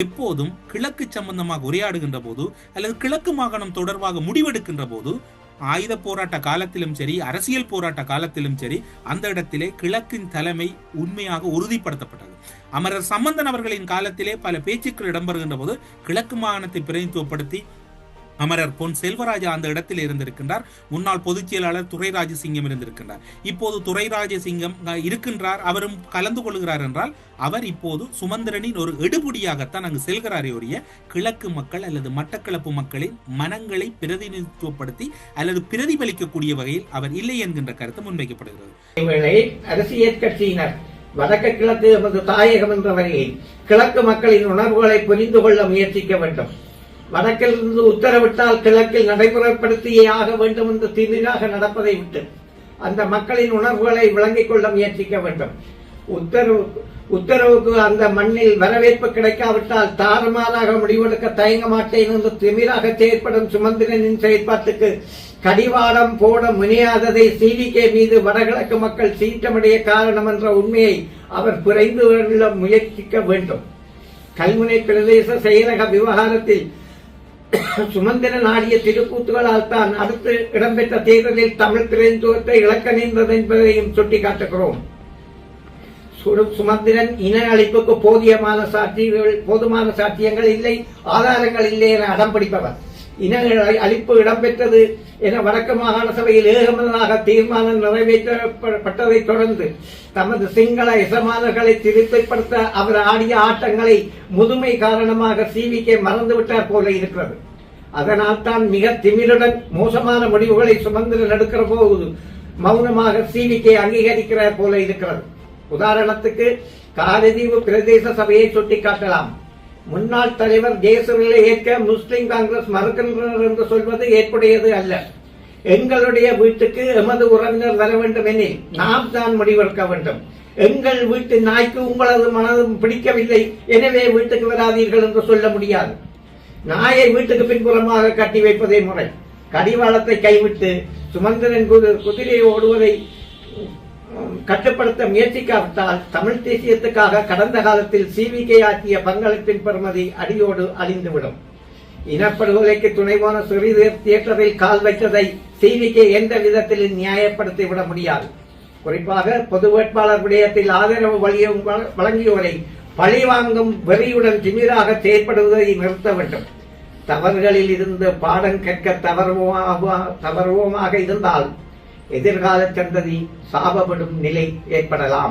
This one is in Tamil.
எப்போதும் கிழக்கு சம்பந்தமாக உரையாடுகின்ற போது அல்லது கிழக்கு மாகாணம் தொடர்பாக முடிவெடுக்கின்ற போது ஆயுத போராட்ட காலத்திலும் சரி, அரசியல் போராட்ட காலத்திலும் சரி, அந்த இடத்திலே கிழக்கின் தலைமை உண்மையாக உறுதிப்படுத்தப்பட்டது. அமரர் சம்பந்தன் அவர்களின் காலத்திலே பல பேச்சுக்கள் இடம்பெறுகின்ற போது கிழக்கு மாகாணத்தை பிரதிநிதித்துவப்படுத்தி அமரர் பொன் செல்வராஜா அந்த இடத்தில் இருந்திருக்கின்றார். முன்னாள் பொதுச் செயலாளர் துரைராஜசிங்கம் இருந்திருக்கின்றார். இப்போது துரைராஜசிங்கம் இருக்கின்றார், அவரும் கலந்து கொள்கிறார் என்றால் அவர் இப்போது சுமந்திரனின் ஒரு எடுபடியாகத்தான் அங்கு செல்கிறாரே ஒழிய கிழக்கு மக்கள் அல்லது மட்டக்களப்பு மக்களின் மனங்களை பிரதிநிதித்துவப்படுத்தி அல்லது பிரதிபலிக்கக்கூடிய வகையில் அவர் இல்லை என்கின்ற கருத்து முன்வைக்கப்படுகிறது. அரசியல் கட்சியினர் வடக்கு கிழக்கு எமது தாயகம் என்ற வகையில் கிழக்கு மக்களின் உணர்வுகளை புரிந்து கொள்ள முயற்சிக்க வேண்டும். வடக்கிலிருந்து உத்தரவிட்டால் கிழக்கில் நடைமுறைப்படுத்தியே ஆக வேண்டும் என்று திமிராக நடப்பதை விட்டு அந்த மக்களின் உணர்வுகளை விளங்கிக் கொள்ள முயற்சிக்க வேண்டும். உத்தரவுக்கு அந்த மண்ணில் வரவேற்பு கிடைக்காவிட்டால் தாறுமாறாக முடிவெடுக்க தயங்க மாட்டேன் என்று திமிராக செயற்படும் சுமந்திரனின் செயற்பாட்டுக்கு கடிவாளம் போட முனையாததை சிவிகே மீது வடகிழக்கு மக்கள் சீற்றமடைய காரணம் என்ற உண்மையை அவர் புரிந்து கொள்ள முயற்சிக்க வேண்டும். கல்முனை பிரதேச செயலக விவகாரத்தில் சுமந்திரன் ஆடிய திருக்கூத்துகளால் தான் அடுத்து இடம்பெற்ற தேர்தலில் தமிழ் பிரதிநிதித்துவத்தை இழக்க நேர்ந்தது என்பதையும் சுட்டிக்காட்டுகிறோம். சுமந்திரன் இன அழிப்புக்கு போதுமான சாட்சியங்கள் இல்லை, ஆதாரங்கள் இல்லை என அடம் பிடிப்பவர். இன அழிப்பு இடம்பெற்றது என வடக்கு மாகாண சபையில் ஏகமனதாக தீர்மானம் நிறைவேற்றப்பட்டதை தொடர்ந்து தமது சிங்கள எசமானர்களை திருப்திப்படுத்த அவர் ஆடிய ஆட்டங்களை முதுமை காரணமாக சிவிகே மறந்துவிட்டார் போல இருக்கிறது. அதனால் தான் மிக திமிருடன் மோசமான முடிவுகளை சுமந்திரன் எடுக்கிற போது மௌனமாக சிவிகே அங்கீகரிக்கிறார் போல இருக்கிறது. உதாரணத்துக்கு காரதீவு பிரதேச சபையை சுட்டிக்காட்டலாம். முன்னாள் தலைவர் ஜெயசூரியலை ஏற்க முஸ்லிம் காங்கிரஸ் மறுக்கின்றனர் என்று சொல்வது ஏற்புடையது அல்ல. எங்களுடைய வீட்டுக்கு எமது உறவினர் வர வேண்டும் எனில் நாம் தான் முடிவெடுக்க வேண்டும். எங்கள் வீட்டு நாய்க்கு உங்களது மனதும் பிடிக்கவில்லை, எனவே வீட்டுக்கு வராதீர்கள் என்று சொல்ல முடியாது. நாயை வீட்டுக்கு பின்புறமாக கட்டி வைப்பதே முறை. கடிவாளத்தை கைவிட்டு சுமந்திரன் குதிரையை ஓடுவதை கட்டுப்படுத்த முயற்சிக்காவிட்டால் தமிழ் தேசியத்துக்காக கடந்த காலத்தில் சிவிகே ஆற்றிய பங்களிப்பின் பெறுமதி அடியோடு அழிந்துவிடும். இனப்படுகொலைக்கு துணைவான சிறிது தியேட்டரில் கால் வைத்ததை சிவிகே எந்த விதத்தில் நியாயப்படுத்திவிட முடியாது. குறிப்பாக பொது வேட்பாளர் விடயத்தில் ஆதரவு வழங்கியோரை பழிவாங்கும் வெறியுடன் திமிராக செயற்படுவதை நிறுத்த வேண்டும். தவறுகளில் இருந்து பாடம் கற்க தவறுவோமாக இருந்தால் எதிர்கால சந்ததி சாபப்படும் நிலை ஏற்படலாம்.